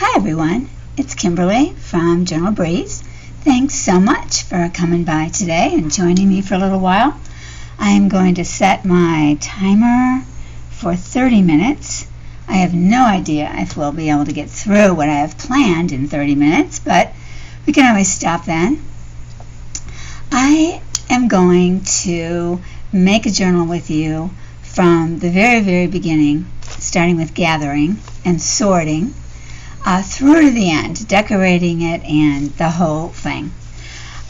Hi everyone, it's Kimberly from Journal Breeze. Thanks so much for coming by today and joining me for a little while. I am going to set my timer for 30 minutes. I have no idea if we'll be able to get through what I have planned in 30 minutes, but we can always stop then. I am going to make a journal with you from the very beginning, starting with gathering and sorting, through to the end, decorating it and the whole thing.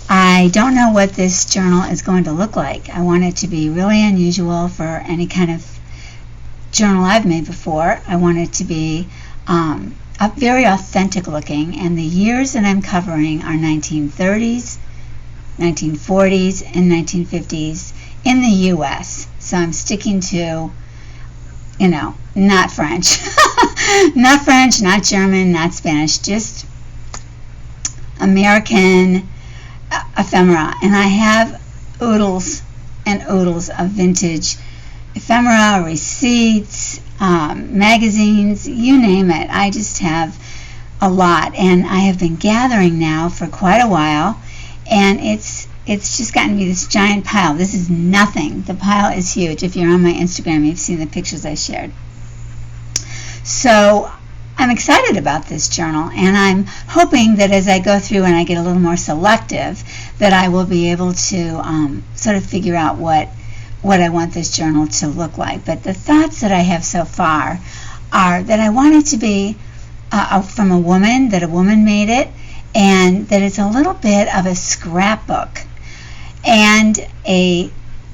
I don't know what this journal is going to look like. I want it to be really unusual for any kind of journal I've made before. I want it to be very authentic looking, and the years that I'm covering are 1930s, 1940s, and 1950s in the U.S. So I'm sticking to, not French. Not French, not German, not Spanish, just American ephemera. And I have oodles and oodles of vintage ephemera, receipts, magazines, you name it. I just have a lot, and I have been gathering now for quite a while, and it's just gotten to be this giant pile. This is nothing. The pile is huge. If you're on my Instagram, you've seen the pictures I shared. So I'm excited about this journal, and I'm hoping that as I go through and I get a little more selective, that I will be able to sort of figure out what I want this journal to look like. But the thoughts that I have so far are that I want it to be from a woman, that a woman made it, and that it's a little bit of a scrapbook and a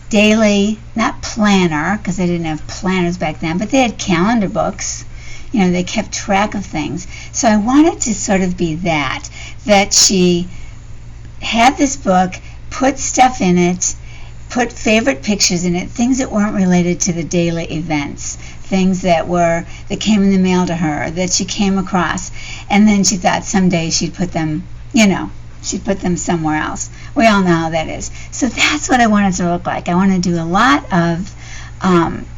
daily, not planner, because they didn't have planners back then, but they had calendar books. They kept track of things. So I wanted to sort of be that she had this book, put stuff in it, put favorite pictures in it, things that weren't related to the daily events, things that came in the mail to her, that she came across, and then she thought someday she'd put them, she'd put them somewhere else. We all know how that is. So that's what I want it to look like. I want to do a lot of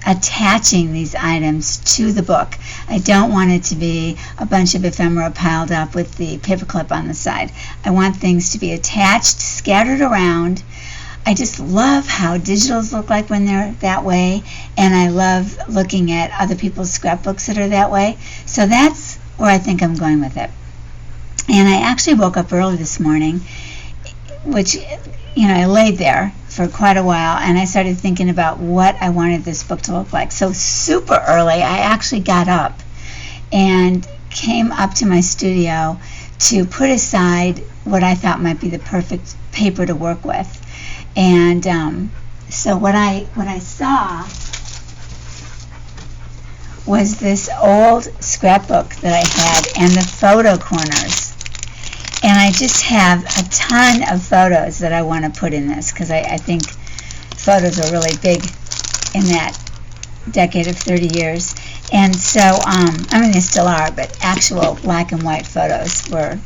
attaching these items to the book. I don't want it to be a bunch of ephemera piled up with the paperclip on the side. I want things to be attached, scattered around. I just love how digitals look like when they're that way, and I love looking at other people's scrapbooks that are that way. So that's where I think I'm going with it. And I actually woke up early this morning, which, I laid there for quite a while, and I started thinking about what I wanted this book to look like. So super early, I actually got up and came up to my studio to put aside what I thought might be the perfect paper to work with. And so what I saw was this old scrapbook that I had and the photo corners. And I just have a ton of photos that I want to put in this, because I think photos are really big in that decade of 30 years. And so, they still are, but actual black and white photos were,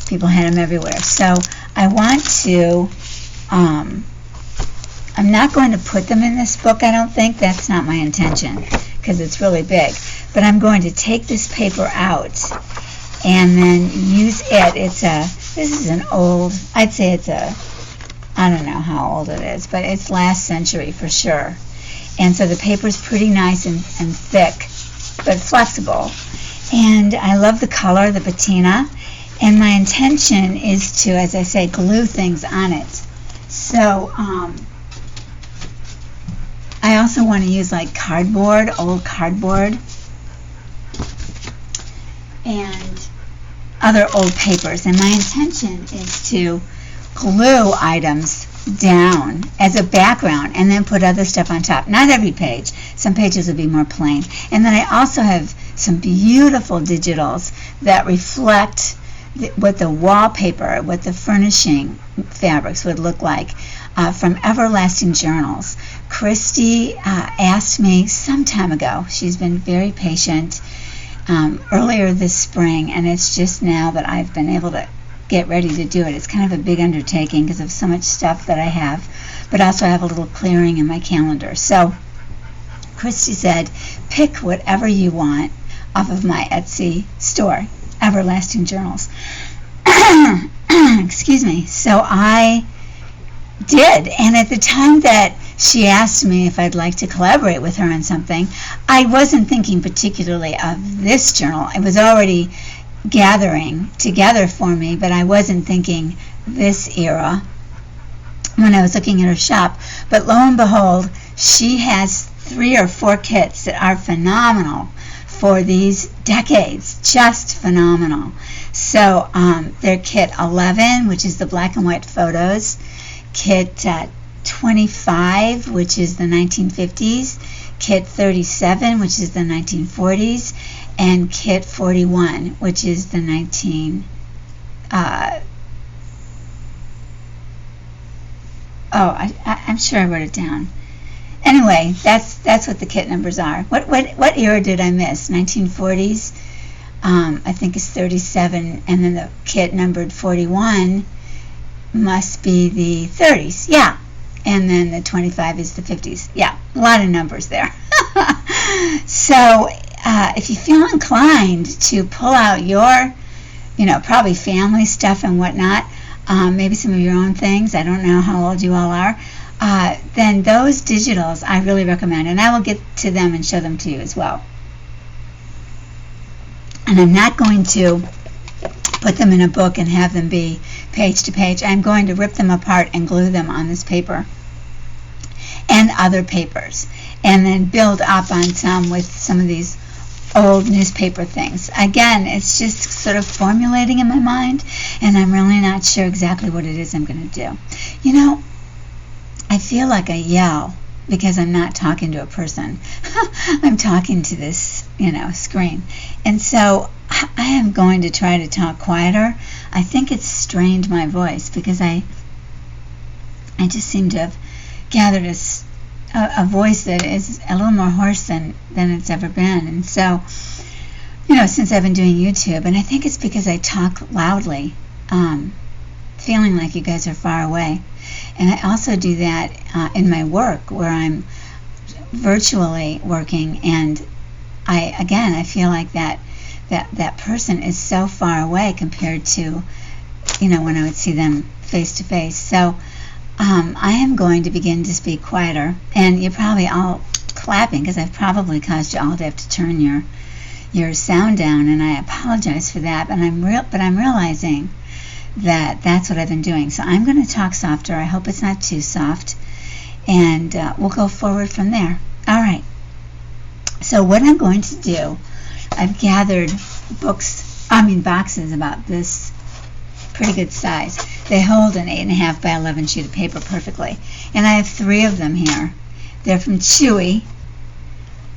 people had them everywhere. So I want to, I'm not going to put them in this book, I don't think. That's not my intention, because it's really big. But I'm going to take this paper out and then use it. This is an old, I'd say I don't know how old it is, but it's last century for sure. And so the paper's pretty nice and thick, but flexible. And I love the color, the patina. And my intention is to, as I say, glue things on it. So I also want to use like cardboard, old cardboard, and other old papers. And my intention is to glue items down as a background and then put other stuff on top. Not every page. Some pages will be more plain. And then I also have some beautiful digitals that reflect what the wallpaper, what the furnishing fabrics would look like from everlasting journals. Christy asked me some time ago. She's been very patient earlier this spring, and it's just now that I've been able to get ready to do it. It's kind of a big undertaking because of so much stuff that I have, but also I have a little clearing in my calendar. So Christy said, pick whatever you want off of my Etsy store, Everlasting Journals. Excuse me. So I did, and at the time that she asked me if I'd like to collaborate with her on something, I wasn't thinking particularly of this journal. It was already gathering together for me, but I wasn't thinking this era when I was looking at her shop. But lo and behold, she has 3 or 4 kits that are phenomenal for these decades, just phenomenal. So they're kit 11, which is the black and white photos, kit 25, which is the 1950s, kit 37, which is the 1940s, and kit 41, which is the I'm sure I wrote it down. Anyway, that's what the kit numbers are. What era did I miss? 1940s, I think is 37, and then the kit numbered 41 must be the 30s. Yeah. And then the 25 is the 50s. Yeah, a lot of numbers there. So if you feel inclined to pull out your, probably family stuff and whatnot, maybe some of your own things, I don't know how old you all are, then those digitals I really recommend, and I will get to them and show them to you as well. And I'm not going to put them in a book and have them be page to page. I'm going to rip them apart and glue them on this paper and other papers, and then build up on some with some of these old newspaper things. Again, it's just sort of formulating in my mind, and I'm really not sure exactly what it is I'm going to do. I feel like I yell because I'm not talking to a person. I'm talking to this, screen. And so I am going to try to talk quieter. I think it's strained my voice because I just seem to have gathered a voice that is a little more hoarse than it's ever been. And so, since I've been doing YouTube, and I think it's because I talk loudly, feeling like you guys are far away. And I also do that in my work where I'm virtually working, and I feel like that person is so far away compared to, when I would see them face to face. So I am going to begin to speak quieter, and you're probably all clapping because I've probably caused you all to have to turn your sound down, and I apologize for that. But I'm realizing that that's what I've been doing. So I'm going to talk softer. I hope it's not too soft, and we'll go forward from there. All right. So what I'm going to do, I've gathered boxes about this pretty good size. They hold an 8.5 by 11 sheet of paper perfectly, and I have 3 of them here. They're from Chewy,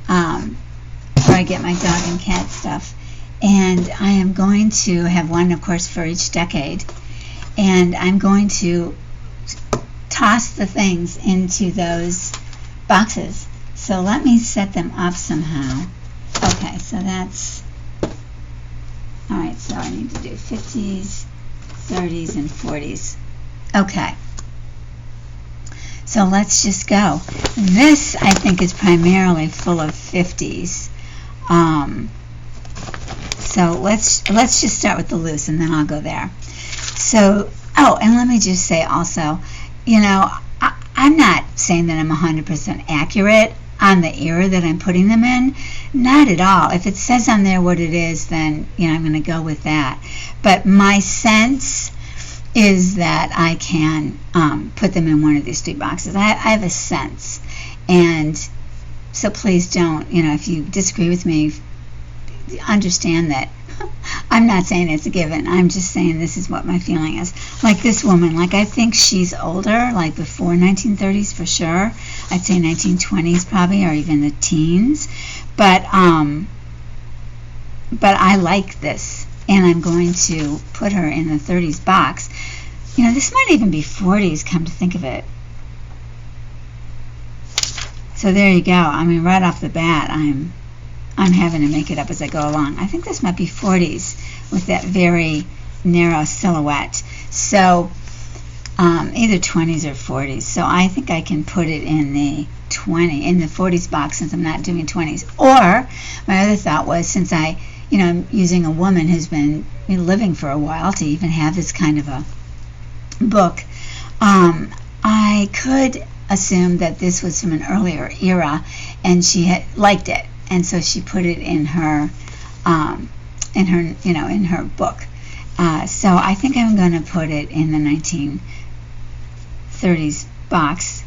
where I get my dog and cat stuff. And I am going to have one, of course, for each decade. And I'm going to toss the things into those boxes. So let me set them up somehow. Okay, so that's... Alright, so I need to do 50s, 30s, and 40s. Okay. So let's just go. This, I think, is primarily full of 50s. So let's just start with the loose, and then I'll go there. So, and let me just say also, I'm not saying that I'm 100% accurate on the era that I'm putting them in. Not at all. If it says on there what it is, then I'm going to go with that. But my sense is that I can put them in one of these 3 boxes. I have a sense, and so please don't. If you disagree with me, understand that I'm not saying it's a given. I'm just saying this is what my feeling is. Like this woman, I think she's older, like before 1930s for sure. I'd say 1920s probably, or even the teens. But I like this, and I'm going to put her in the 30s box. This might even be 40s, come to think of it. So there you go. I mean, right off the bat, I'm having to make it up as I go along. I think this might be 40s with that very narrow silhouette. So either 20s or 40s. So I think I can put it in the in the 40s box, since I'm not doing 20s. Or my other thought was, since I'm using a woman who's been living for a while to even have this kind of a book, I could assume that this was from an earlier era and she had liked it, and so she put it in her in her book. So I think I'm going to put it in the 1930s box,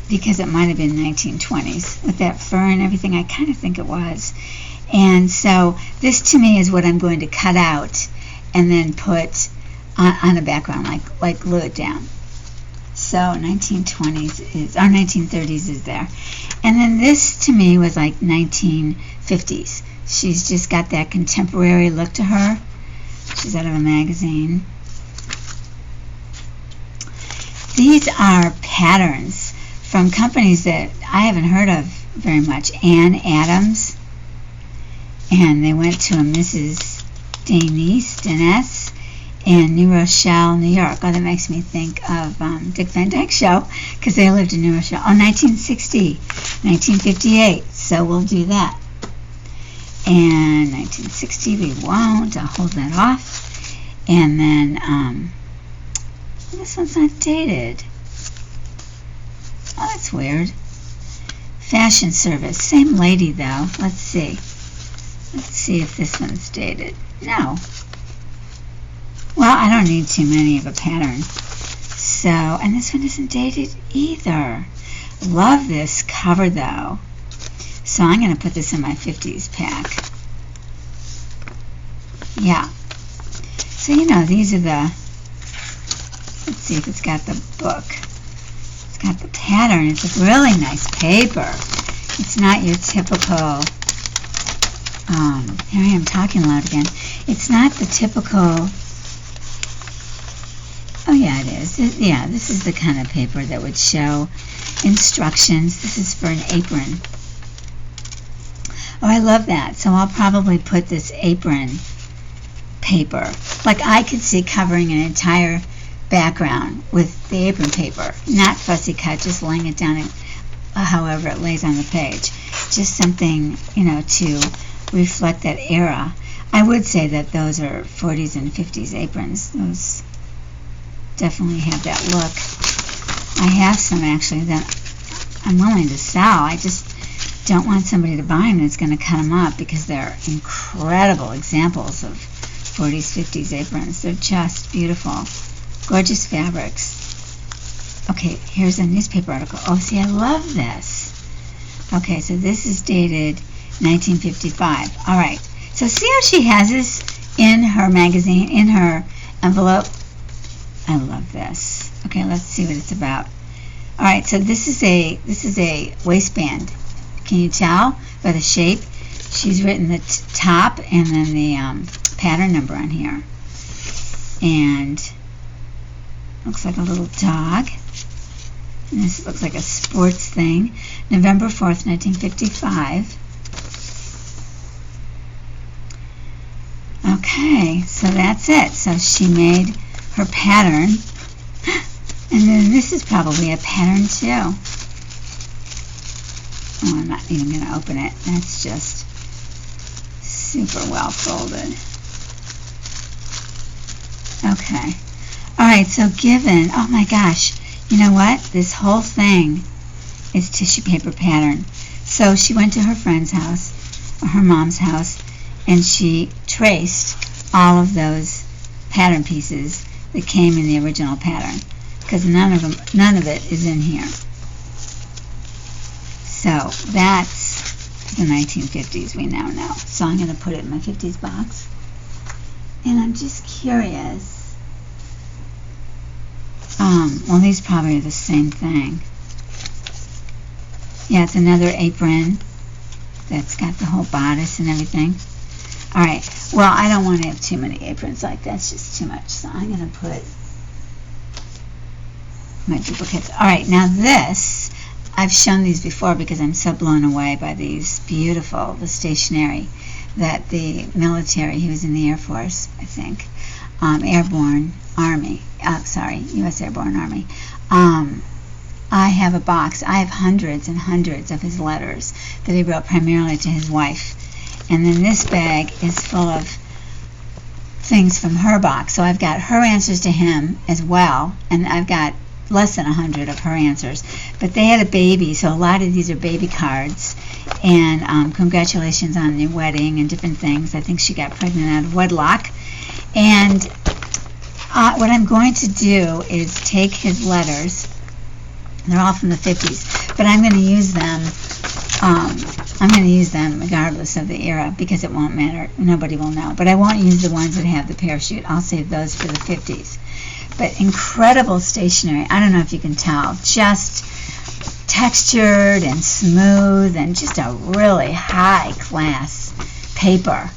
because it might have been 1920s with that fur and everything. I kind of think it was. And so this to me is what I'm going to cut out and then put on a background, like glue it down. So 1920s is, or 1930s is there. And then this to me was like 1950s. She's just got that contemporary look to her. She's out of a magazine. These are patterns from companies that I haven't heard of very much. Ann Adams. And they went to a Mrs. Denise in New Rochelle, New York. Oh, that makes me think of Dick Van Dyke Show, because they lived in New Rochelle. Oh, 1960, 1958. So we'll do that. And 1960 we won't. I'll hold that off. And then this one's not dated. Oh, that's weird. Fashion Service. Same lady, though. Let's see. Let's see if this one's dated. No. Well, I don't need too many of a pattern. So, and this one isn't dated either. Love this cover, though. So I'm going to put this in my 50s pack. Yeah. So, these are the... Let's see if it's got the book. It's got the pattern. It's a really nice paper. It's not your typical... here I am talking loud again. It's not the typical... Oh, yeah, it is. This is the kind of paper that would show instructions. This is for an apron. Oh, I love that. So I'll probably put this apron paper. Like, I could see covering an entire background with the apron paper. Not fussy cut, just laying it down however it lays on the page. Just something, to reflect that era. I would say that those are 40s and 50s aprons. Those definitely have that look. I have some actually that I'm willing to sell. I just don't want somebody to buy them that's going to cut them up, because they're incredible examples of 40s, 50s aprons. They're just beautiful. Gorgeous fabrics. Okay, here's a newspaper article. Oh, see, I love this. Okay, so this is dated 1955. All right. So see how she has this in her magazine, in her envelope? I love this. Okay, let's see what it's about. All right, so this is a waistband. Can you tell by the shape? She's written the top and then the pattern number on here. And looks like a little dog. And this looks like a sports thing. November 4th, 1955. Okay, so that's it. So she made her pattern. And then this is probably a pattern too. Oh, I'm not even going to open it. That's just super well folded. Okay. Alright, so given, oh my gosh, you know what? This whole thing is tissue paper pattern. So she went to her friend's house, or her mom's house, and she traced all of those pattern pieces that came in the original pattern, because none of it is in here. So that's the 1950s, we now know. So I'm going to put it in my 50s box. And I'm just curious. Well, these probably are the same thing. Yeah, it's another apron that's got the whole bodice and everything. Alright, well, I don't want to have too many aprons like that. It's just too much. So I'm going to put my duplicates. Alright, now this, I've shown these before because I'm so blown away by these beautiful, the stationery that the military, he was in the Air Force, I think, Airborne Army, U.S. Airborne Army, I have a box. I have hundreds and hundreds of his letters that he wrote primarily to his wife. And then this bag is full of things from her box. So I've got her answers to him as well, and I've got less than 100 of her answers. But they had a baby, so a lot of these are baby cards, and congratulations on your wedding and different things. I think she got pregnant out of wedlock. And what I'm going to do is take his letters. They're all from the 50s, but I'm going to use them. I'm going to use them regardless of the era because it won't matter. Nobody will know. But I won't use the ones that have the parachute. I'll save those for the 50s. But incredible stationery. I don't know if you can tell. Just textured and smooth and just a really high-class paper.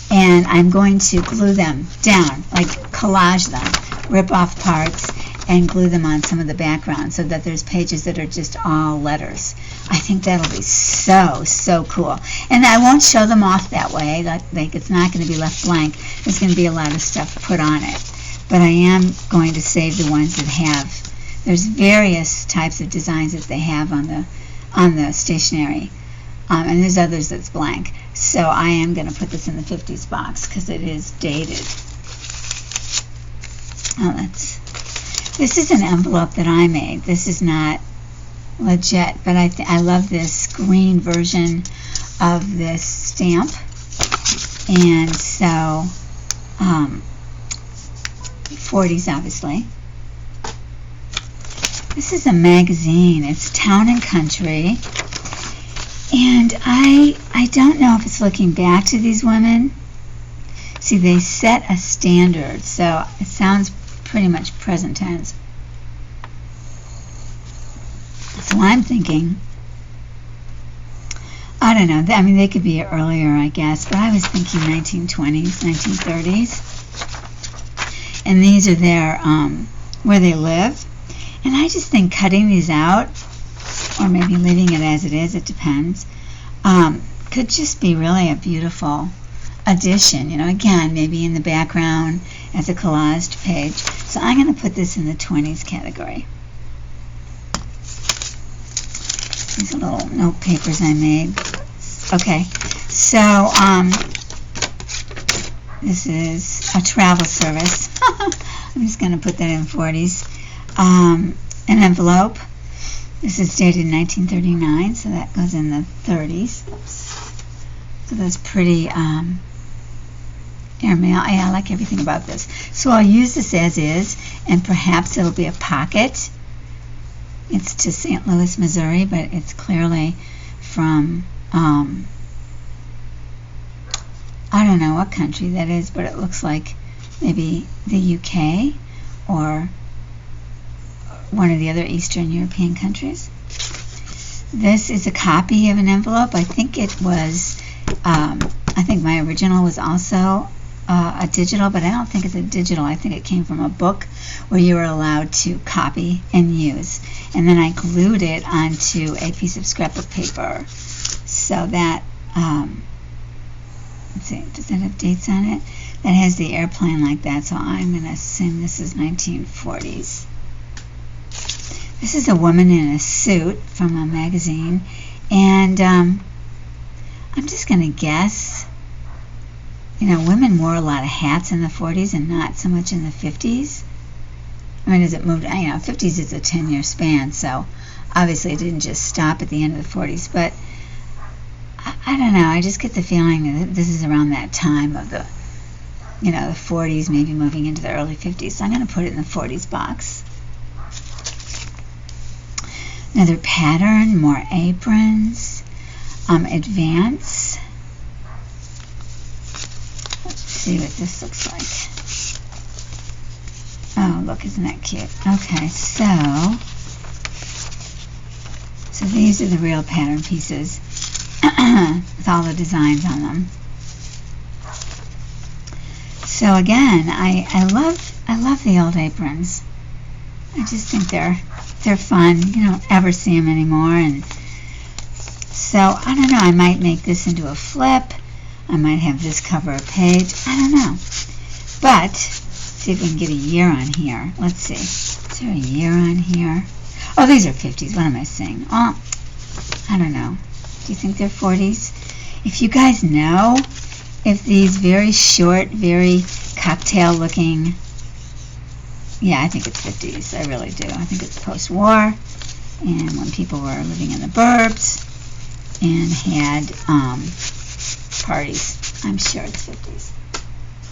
And I'm going to glue them down, like collage them, rip off parts, and glue them on some of the background so that there's pages that are just all letters. I think that'll be so, so cool. And I won't show them off that way. Like it's not going to be left blank. There's going to be a lot of stuff put on it. But I am going to save the ones that have, there's various types of designs that they have on the stationery. And there's others that's blank. So I am going to put this in the 50s box because it is dated. Oh, this is an envelope that I made. This is not legit, but I love this green version of this stamp. And so, 40s obviously. This is a magazine. It's Town and Country. And I don't know if it's looking back to these women. See, they set a standard, so it sounds pretty much present tense. So I'm thinking, I don't know, I mean, they could be earlier, I guess, but I was thinking 1920s, 1930s. And these are their, where they live. And I just think cutting these out, or maybe leaving it as it is, it depends, could just be really a beautiful addition. You know, again, maybe in the background as a collaged page. So I'm going to put this in the 20s category. These are little note papers I made. Okay, so this is a travel service. I'm just going to put that in 40s. An envelope. This is dated 1939, so that goes in the 30s. Oops. So that's pretty airmail. Yeah, I like everything about this. So I'll use this as is, and perhaps it'll be a pocket. It's to St. Louis, Missouri, but it's clearly from, I don't know what country that is, but it looks like maybe the UK or one of the other Eastern European countries. This is a copy of an envelope. I think it was, I think my original was also a digital, but I don't think it's a digital. I think it came from a book where you were allowed to copy and use. And then I glued it onto a piece of scrapbook paper. So that, let's see, does that have dates on it? That has the airplane like that, so I'm going to assume this is 1940s. This is a woman in a suit from a magazine, and I'm just going to guess, you know, women wore a lot of hats in the 40s and not so much in the 50s. I mean, as it moved, you know, 50s is a 10-year span, so obviously it didn't just stop at the end of the 40s, but I don't know, I just get the feeling that this is around that time of the, you know, the 40s, maybe moving into the early 50s, so I'm going to put it in the 40s box. Another pattern, more aprons, advance. Let's see what this looks like. Oh, look, isn't that cute? Okay, so these are the real pattern pieces with all the designs on them. So again, I love the old aprons. I just think they're fun. You don't ever see them anymore, and so I don't know. I might make this into a flip. I might have this cover a page. I don't know. But see if we can get a year on here. Let's see. Is there a year on here? Oh, these are 50s. What am I saying? Oh, I don't know. Do you think they're 40s? If you guys know if these very short, very cocktail-looking, yeah, I think it's 50s. I really do. I think it's post-war, and when people were living in the burbs and had parties. I'm sure it's 50s.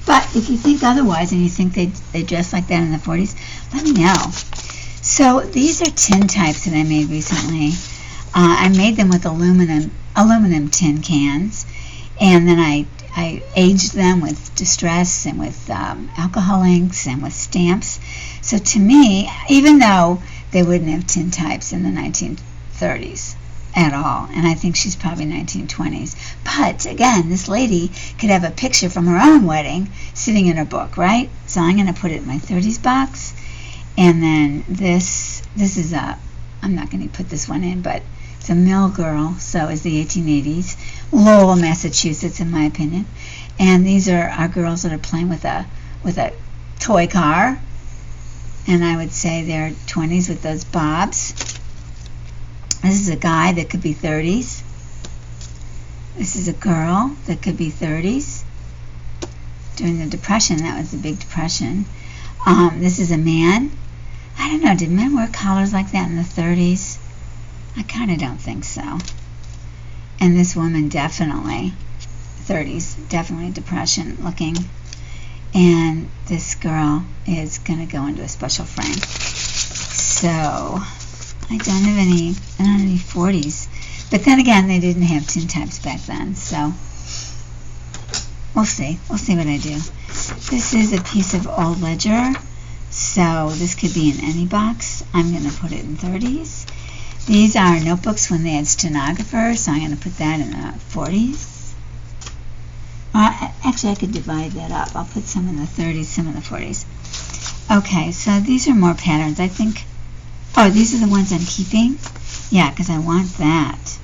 But if you think otherwise and you think they dressed like that in the 40s, let me know. So these are tin types that I made recently. I made them with aluminum tin cans, and then I aged them with distress and with alcohol inks and with stamps. So to me, even though they wouldn't have tin types in the 1930s at all, and I think she's probably 1920s, but again, this lady could have a picture from her own wedding sitting in her book, right? So I'm going to put it in my 30s box, and then this is I'm not going to put this one in, but it's a mill girl, so is the 1880s, Lowell, Massachusetts, in my opinion. And these are our girls that are playing with a toy car, and I would say they're 20s with those bobs. This is a guy that could be 30s. This is a girl that could be 30s. During the Depression, that was the big Depression. This is a man. I don't know, did men wear collars like that in the 30s? I kind of don't think so. And this woman, definitely 30s, definitely Depression looking. And this girl is going to go into a special frame. So I don't have any 40s. But then again, they didn't have tin types back then. So we'll see. We'll see what I do. This is a piece of old ledger. So this could be in any box. I'm going to put it in 30s. These are notebooks when they had stenographers, so I'm going to put that in the 40s. Actually, I could divide that up. I'll put some in the 30s, some in the 40s. Okay, so these are more patterns. I think, oh, these are the ones I'm keeping? Yeah, because I want that.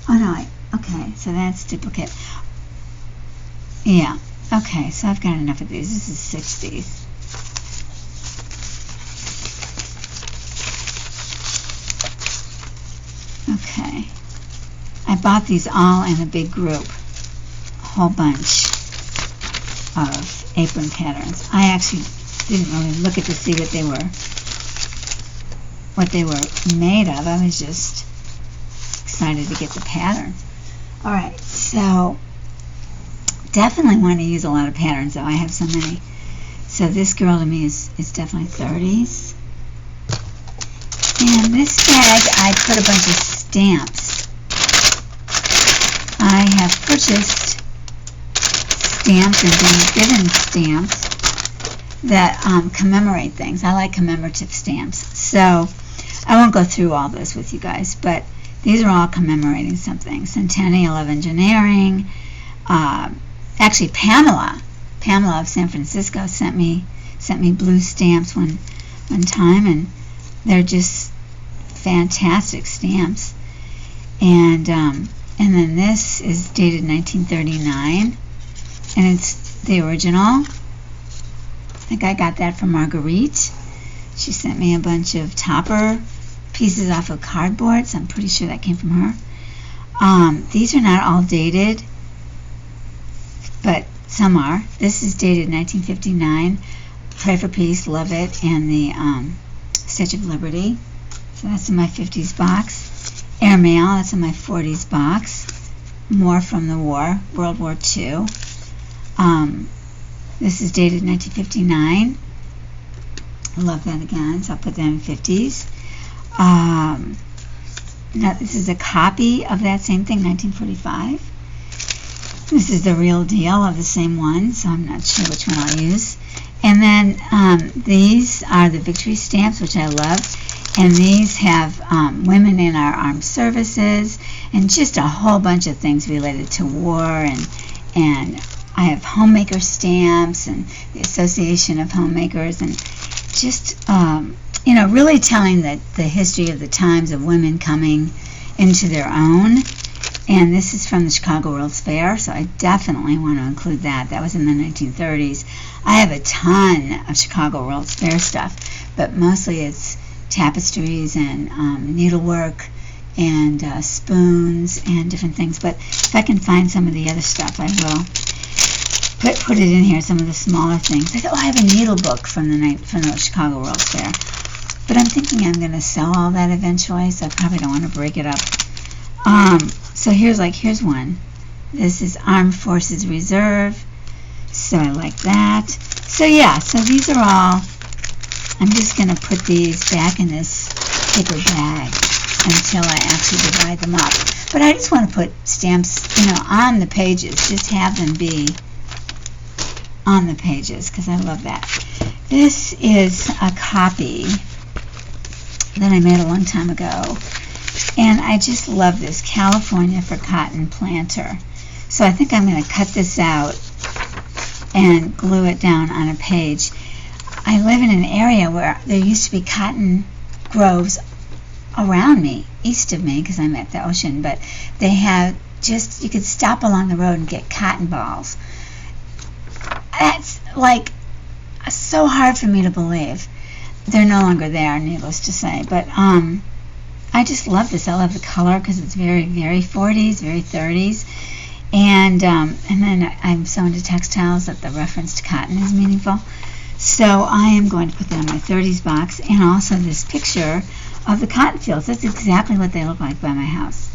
Oh, no, okay, so that's duplicate. Yeah, okay, so I've got enough of these. This is 60s. Okay, I bought these all in a big group, a whole bunch of apron patterns. I actually didn't really look at to see what they were made of. I was just excited to get the patterns. All right, so definitely want to use a lot of patterns, though. I have so many. So this girl to me is definitely 30s. And this bag, I put a bunch of stamps. I have purchased stamps and been given stamps that commemorate things. I like commemorative stamps. So I won't go through all this with you guys, but these are all commemorating something. Centennial of Engineering. Actually, Pamela of San Francisco sent me blue stamps one time, and they're just fantastic stamps. And then this is dated 1939, and it's the original. I think I got that from Marguerite. She sent me a bunch of topper pieces off of cardboard, so I'm pretty sure that came from her. These are not all dated, but some are. This is dated 1959. Pray for Peace, Love It, and the Statue of Liberty. So that's in my 50s box. Airmail, that's in my 40s box. More from the war, World War II. This is dated 1959. I love that again, so I'll put that in 50s. Now this is a copy of that same thing, 1945. This is the real deal of the same one, so I'm not sure which one I'll use. And then these are the victory stamps, which I love. And these have women in our armed services and just a whole bunch of things related to war. And I have homemaker stamps and the Association of Homemakers, and just, really telling the history of the times of women coming into their own. And this is from the Chicago World's Fair, so I definitely want to include that. That was in the 1930s. I have a ton of Chicago World's Fair stuff, but mostly it's tapestries and needlework and spoons and different things. But if I can find some of the other stuff, I will put it in here, some of the smaller things. I thought, I have a needle book from the Chicago World's Fair. But I'm thinking I'm going to sell all that eventually, so I probably don't want to break it up. So here's one. This is Armed Forces Reserve. So I like that. So yeah, so these are all, I'm just going to put these back in this paper bag until I actually divide them up. But I just want to put stamps, on the pages. Just have them be on the pages because I love that. This is a copy that I made a long time ago. And I just love this, California for Cotton Planter. So I think I'm going to cut this out and glue it down on a page. I live in an area where there used to be cotton groves around me, east of me, because I'm at the ocean, but they have you could stop along the road and get cotton balls. That's like so hard for me to believe. They're no longer there, needless to say, but I just love this. I love the color because it's very, very 40s, very 30s. And then I'm so into textiles that the reference to cotton is meaningful. So I am going to put that in my 30s box, and also this picture of the cotton fields. That's exactly what they look like by my house.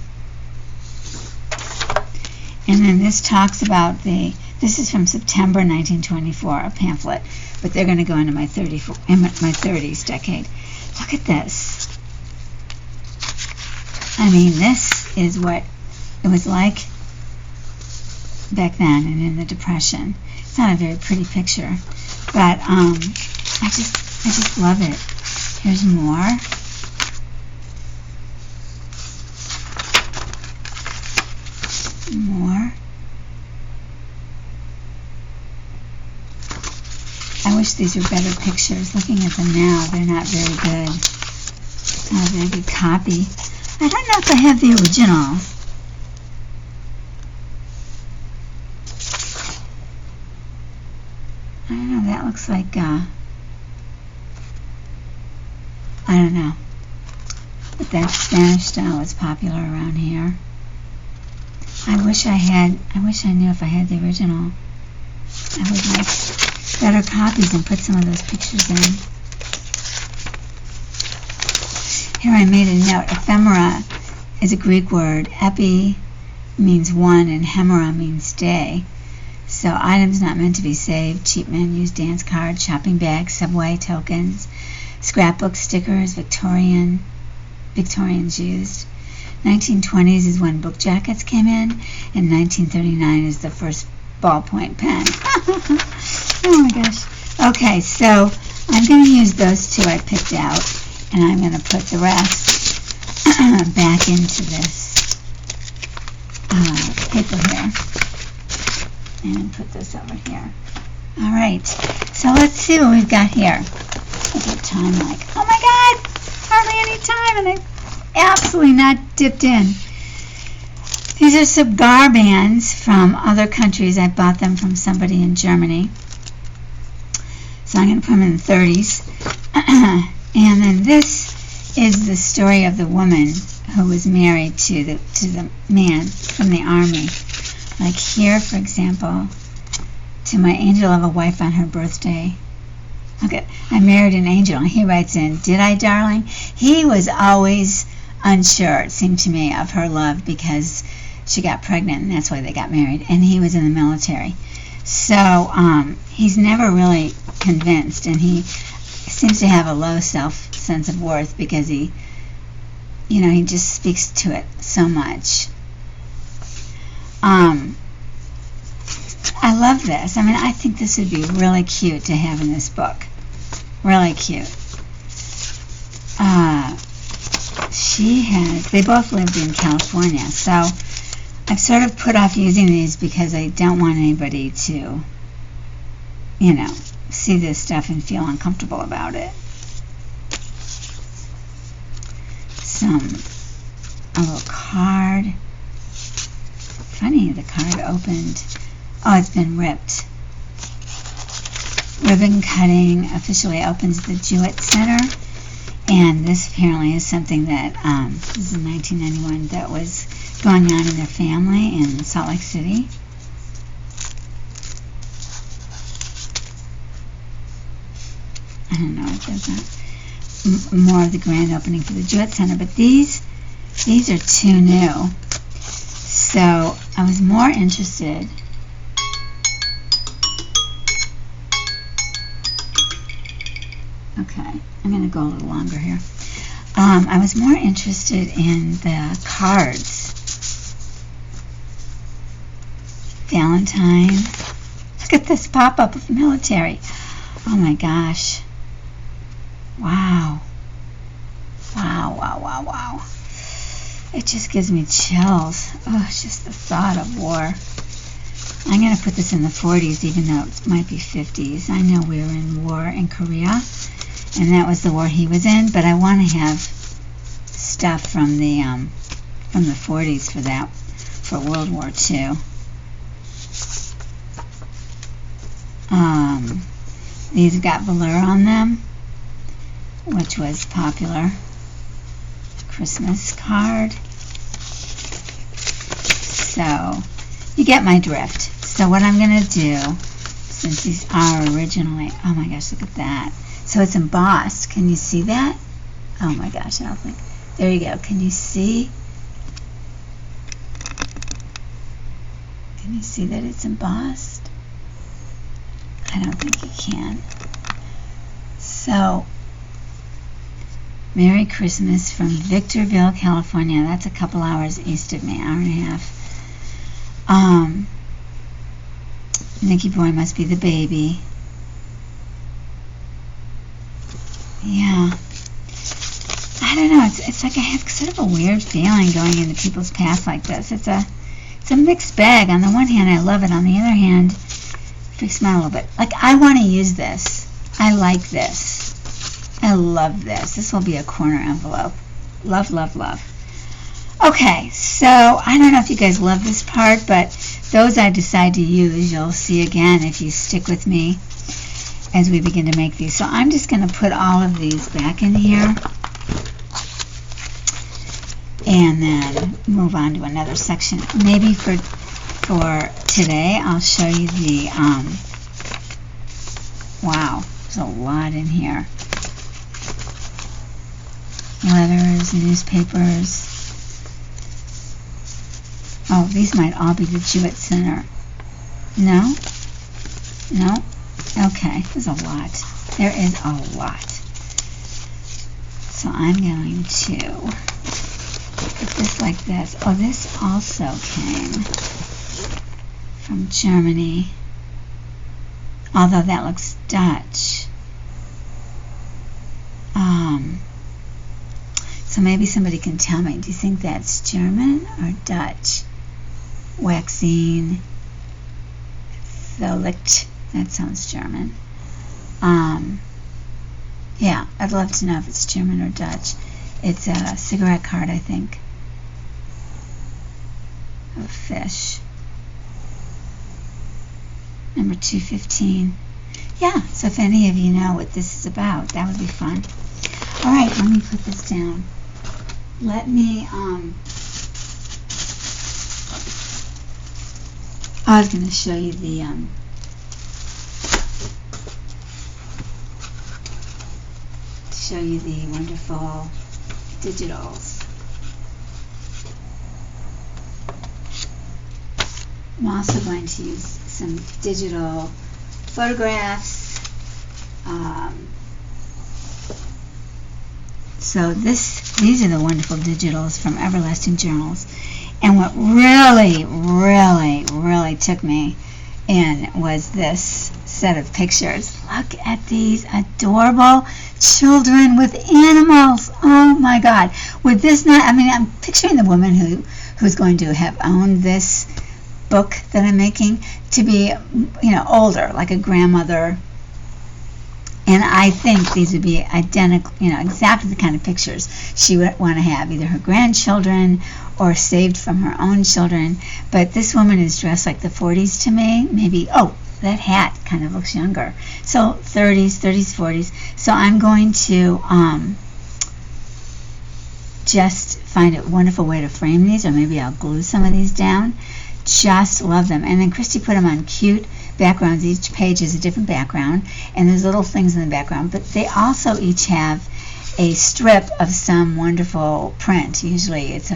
And then this talks about this is from September 1924, a pamphlet, but they're going to go into my 30s decade. Look at this. I mean, this is what it was like back then and in the Depression. It's not a very pretty picture, but I just love it. Here's more. More. I wish these were better pictures. Looking at them now, they're not very good. Not a very good copy. I don't know if I have the original. I don't know, that looks like, I don't know. But that Spanish style is popular around here. I wish I knew if I had the original. I would like better copies and put some of those pictures in. Here I made a note. Ephemera is a Greek word. Epi means one and hemera means day. So items not meant to be saved, cheap menus, dance cards, shopping bags, subway tokens, scrapbooks, stickers, Victorians used. 1920s is when book jackets came in, and 1939 is the first ballpoint pen. Oh my gosh. Okay, so I'm going to use those two I picked out, and I'm going to put the rest back into this paper here. And put this over here. All right, so let's see what we've got here. What's the time like? Oh my God, hardly any time, and I've absolutely not dipped in. These are cigar bands from other countries. I bought them from somebody in Germany. So I'm going to put them in the 30s. And then this is the story of the woman who was married to the man from the army. Like here, for example, to my angel of a wife on her birthday. Okay, I married an angel, and he writes in, "Did I, darling?" He was always unsure, it seemed to me, of her love because she got pregnant, and that's why they got married, and he was in the military. So he's never really convinced, and he seems to have a low sense of worth because he just speaks to it so much. I love this. I mean, I think this would be really cute to have in this book. Really cute. They both lived in California, so I've sort of put off using these because I don't want anybody to, see this stuff and feel uncomfortable about it. A little card. Funny, the card opened. Oh, it's been ripped. Ribbon cutting officially opens the Jewett Center And this apparently is something that, this is 1991, that was going on in their family in Salt Lake City. I don't know what does that. More of the grand opening for the Jewett Center, but these are too new. So I was more interested. Okay, I'm going to go a little longer here. I was more interested in the cards. Valentine. Look at this pop-up of military. Oh my gosh. Wow. Wow, wow, wow, wow. It just gives me chills. Oh, it's just the thought of war. I'm going to put this in the 40s, even though it might be 50s. I know we were in war in Korea, and that was the war he was in, but I want to have stuff from the 40s for that, for World War II. These have got velour on them, which was popular. Christmas card. So, you get my drift. So what I'm going to do, since these are originally, oh my gosh, look at that. So it's embossed. Can you see that? Oh my gosh, I don't think. There you go. Can you see? Can you see that it's embossed? I don't think you can. So, Merry Christmas from Victorville, California. That's a couple hours east of me, hour and a half. Nicky Boy must be the baby. Yeah. I don't know. It's like I have sort of a weird feeling going into people's past like this. It's a mixed bag. On the one hand, I love it. On the other hand, it freaks me out a little bit. Like, I want to use this. I like this. I love this. This will be a corner envelope. Love, love, love. Okay, so I don't know if you guys love this part, but those I decide to use, you'll see again if you stick with me as we begin to make these. So I'm just going to put all of these back in here and then move on to another section. Maybe for today, I'll show you the, wow, there's a lot in here. Letters, newspapers. Oh, these might all be the Jewett Center. No? No? Okay, there's a lot. There is a lot. So I'm going to put this like this. Oh, this also came from Germany. Although that looks Dutch. So maybe somebody can tell me, do you think that's German or Dutch? Waxine, Tholicht, that sounds German. Yeah, I'd love to know if it's German or Dutch. It's a cigarette card, I think, of fish. Number 215. Yeah, so if any of you know what this is about, that would be fun. All right, let me put this down. Let me, I was going to show you the, wonderful digitals. I'm also going to use some digital photographs. So these are the wonderful digitals from Everlasting Journals. And what really, really, really took me in was this set of pictures. Look at these adorable children with animals. Oh my God. Would this not, I mean, I'm picturing the woman who's going to have owned this book that I'm making to be, older, like a grandmother. And I think these would be identical, exactly the kind of pictures she would want to have, either her grandchildren or saved from her own children. But this woman is dressed like the 40s to me. Maybe, oh, that hat kind of looks younger. So 30s, 40s. So I'm going to just find a wonderful way to frame these, or maybe I'll glue some of these down. Just love them. And then Christy put them on cute backgrounds. Each page is a different background, and there's little things in the background, but they also each have a strip of some wonderful print. Usually it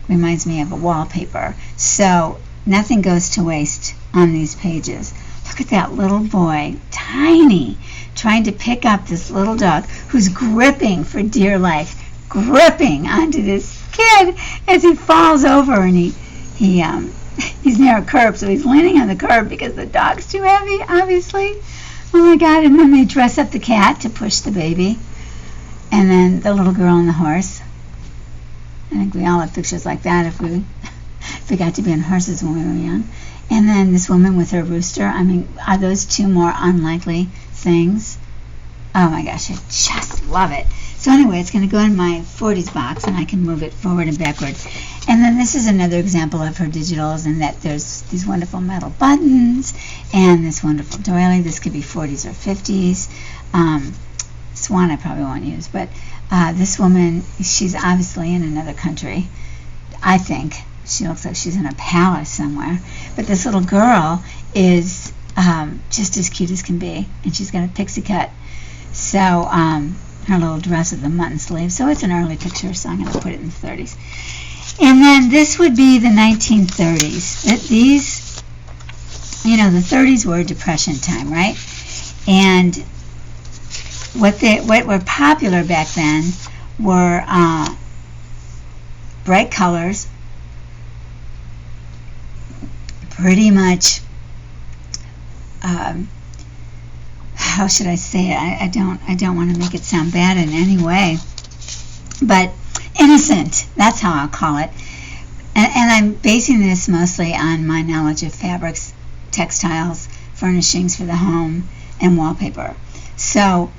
reminds me of a wallpaper. So nothing goes to waste on these pages. Look at that little boy, tiny, trying to pick up this little dog who's gripping for dear life, gripping onto this kid as he falls over, and he's near a curb, so he's leaning on the curb because the dog's too heavy, obviously. Oh my God, and then they dress up the cat to push the baby, and then the little girl and the horse. I think we all have pictures like that if we got to be on horses when we were young. And then this woman with her rooster. I mean, are those two more unlikely things? Oh my gosh, I just love it. So anyway, it's going to go in my 40s box, and I can move it forward and backward. And then this is another example of her digitals, in that there's these wonderful metal buttons and this wonderful doily. This could be 40s or 50s. Swan I probably won't use, but this woman, she's obviously in another country, I think. She looks like she's in a palace somewhere. But this little girl is just as cute as can be, and she's got a pixie cut. So her little dress with the mutton sleeves. So it's an early picture, so I'm going to put it in the 30s. And then this would be the 1930s. These, the 30s were a Depression time, right? And what were popular back then were bright colors, pretty much, how should I say it? I don't want to make it sound bad in any way, but innocent. That's how I'll call it. And I'm basing this mostly on my knowledge of fabrics, textiles, furnishings for the home, and wallpaper. So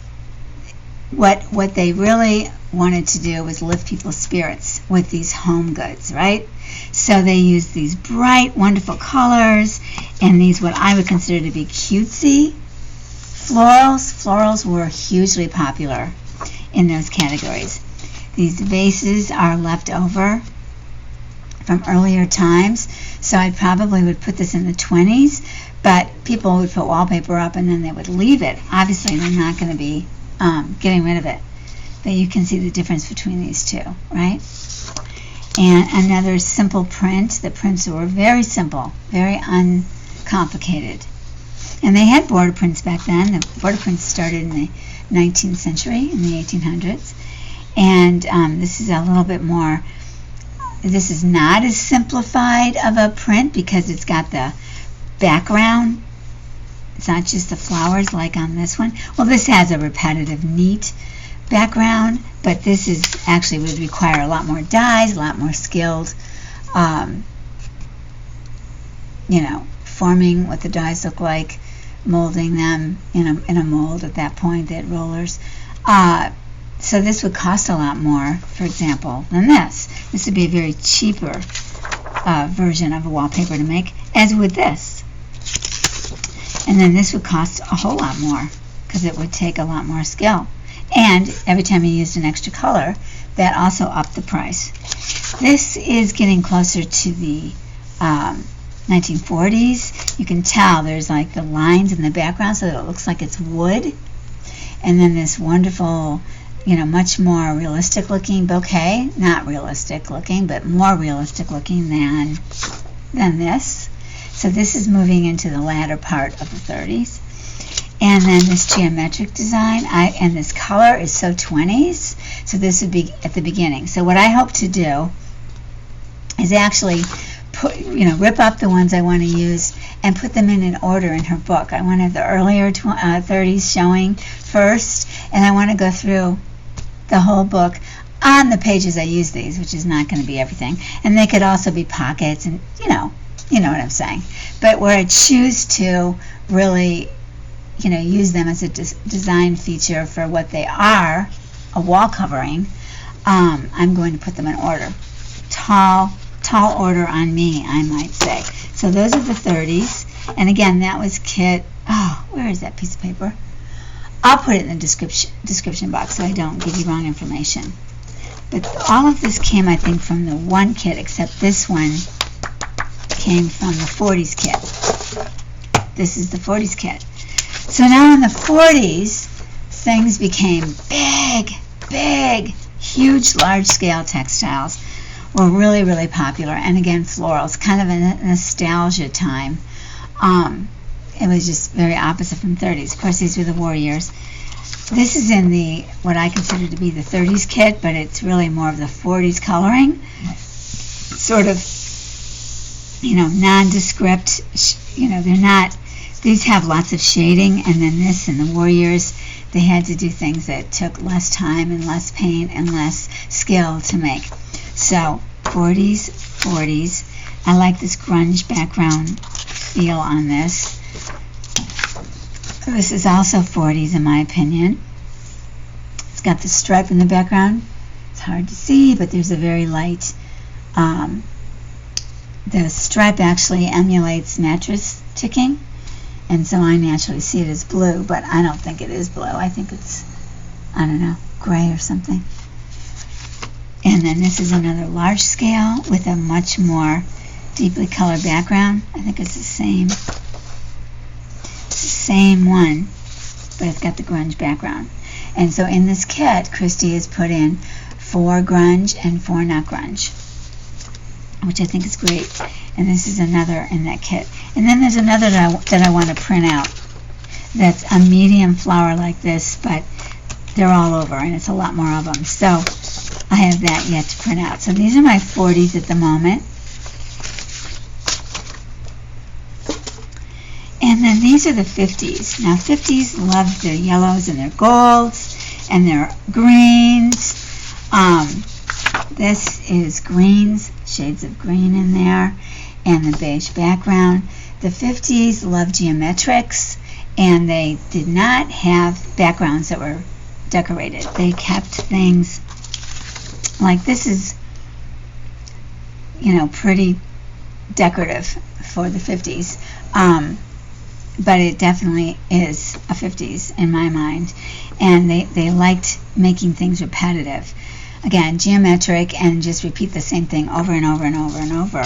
what they really wanted to do was lift people's spirits with these home goods, right? So they used these bright, wonderful colors, and these what I would consider to be cutesy florals. Florals were hugely popular in those categories. These vases are left over from earlier times, so I probably would put this in the 20s, but people would put wallpaper up and then they would leave it. Obviously, they're not going to be getting rid of it, but you can see the difference between these two, right? And another simple print. The prints were very simple, very uncomplicated. And they had border prints back then. The border prints started in the 19th century, in the 1800s. And this is a little bit more, this is not as simplified of a print because it's got the background. It's not just the flowers like on this one. Well, this has a repetitive, neat background, but this is actually would require a lot more dyes, a lot more skilled, forming what the dyes look like, molding them in a mold at that point. They had rollers. So this would cost a lot more, for example, than this. This would be a very cheaper version of a wallpaper to make, as would this. And then this would cost a whole lot more because it would take a lot more skill. And every time you used an extra color, that also upped the price. This is getting closer to the 1940s. You can tell there's like the lines in the background so that it looks like it's wood. And then this wonderful, much more realistic looking bouquet. Not realistic looking, but more realistic looking than this. So this is moving into the latter part of the 30s. And then this geometric design, and this color is so 20s. So this would be at the beginning. So what I hope to do is actually rip up the ones I want to use and put them in an order in her book. I want to have the earlier 30s showing first, and I want to go through the whole book on the pages I use these, which is not going to be everything. And they could also be pockets, and you know what I'm saying. But where I choose to really, use them as a design feature for what they are, a wall covering, I'm going to put them in order. Tall order on me, I might say. So those are the 30s. And again, that was kit. Oh, where is that piece of paper? I'll put it in the description box so I don't give you wrong information. But all of this came, I think, from the one kit, except this one came from the 40s kit. This is the 40s kit. So now in the 40s, things became big, huge, large-scale textiles were really, really popular. And again, florals, kind of a nostalgia time. It was just very opposite from 30s. Of course, these were the war years. This is in the what I consider to be the 30s kit, but it's really more of the 40s coloring. Sort of, nondescript. They're not. These have lots of shading, and then this in the war years, they had to do things that took less time and less paint and less skill to make. So 40s. I like this grunge background feel on this. This is also 40s in my opinion. It's got the stripe in the background. It's hard to see, but there's a very light, the stripe actually emulates mattress ticking, and so I naturally see it as blue, but I don't think it is blue. I think it's, I don't know, gray or something. And then this is another large scale with a much more deeply colored background. I think it's the same one, but it's got the grunge background. And so in this kit, Christy has put in 4 grunge and 4 not grunge, which I think is great. And this is another in that kit. And then there's another that I want to print out that's a medium flower like this, but they're all over, and it's a lot more of them. So I have that yet to print out. So these are my 40s at the moment. And then these are the 50s. Now 50s love their yellows and their golds and their greens. This is greens, shades of green in there, and the beige background. The 50s love geometrics, and they did not have backgrounds that were decorated. They kept things like this is, pretty decorative for the 50s. But it definitely is a 50s in my mind. And they liked making things repetitive. Again, geometric, and just repeat the same thing over and over and over and over.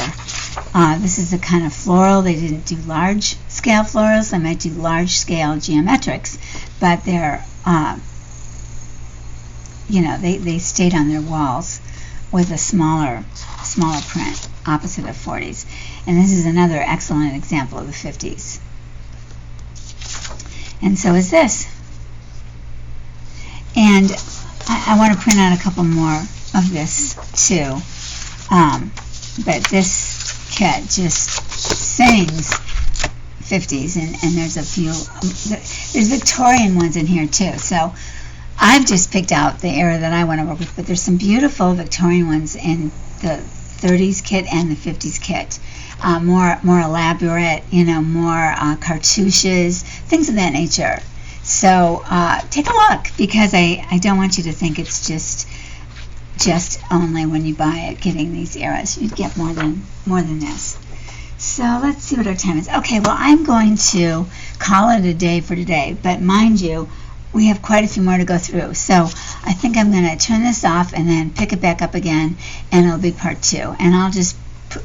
This is a kind of floral. They didn't do large scale florals. They might do large scale geometrics, but they're, they stayed on their walls with a smaller print, opposite of 40s. And this is another excellent example of the 50s. And so is this. And I want to print out a couple more of this too. But this kit just sings 50s, and there's a few, there's Victorian ones in here too. So I've just picked out the era that I want to work with, but there's some beautiful Victorian ones in the 30s kit and the 50s kit. More elaborate, more cartouches, things of that nature. So take a look, because I don't want you to think it's just only when you buy it getting these eras. You'd get more than this. So let's see what our time is. Okay, well, I'm going to call it a day for today, but mind you, we have quite a few more to go through. So I think I'm going to turn this off and then pick it back up again, and it'll be part 2. And I'll just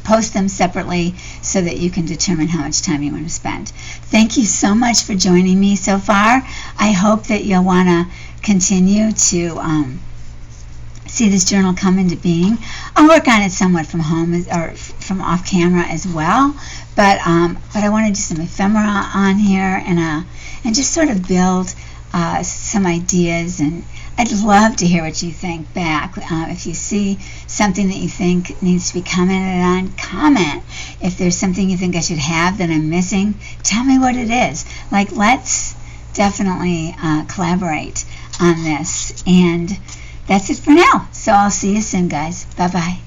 post them separately so that you can determine how much time you want to spend. Thank you so much for joining me so far. I hope that you'll want to continue to see this journal come into being. I'll work on it somewhat from home or from off camera as well, but I want to do some ephemera on here and just sort of build some ideas, and I'd love to hear what you think back. If you see something that you think needs to be commented on, comment. If there's something you think I should have that I'm missing, tell me what it is. Let's definitely collaborate on this. And that's it for now. So I'll see you soon, guys. Bye-bye.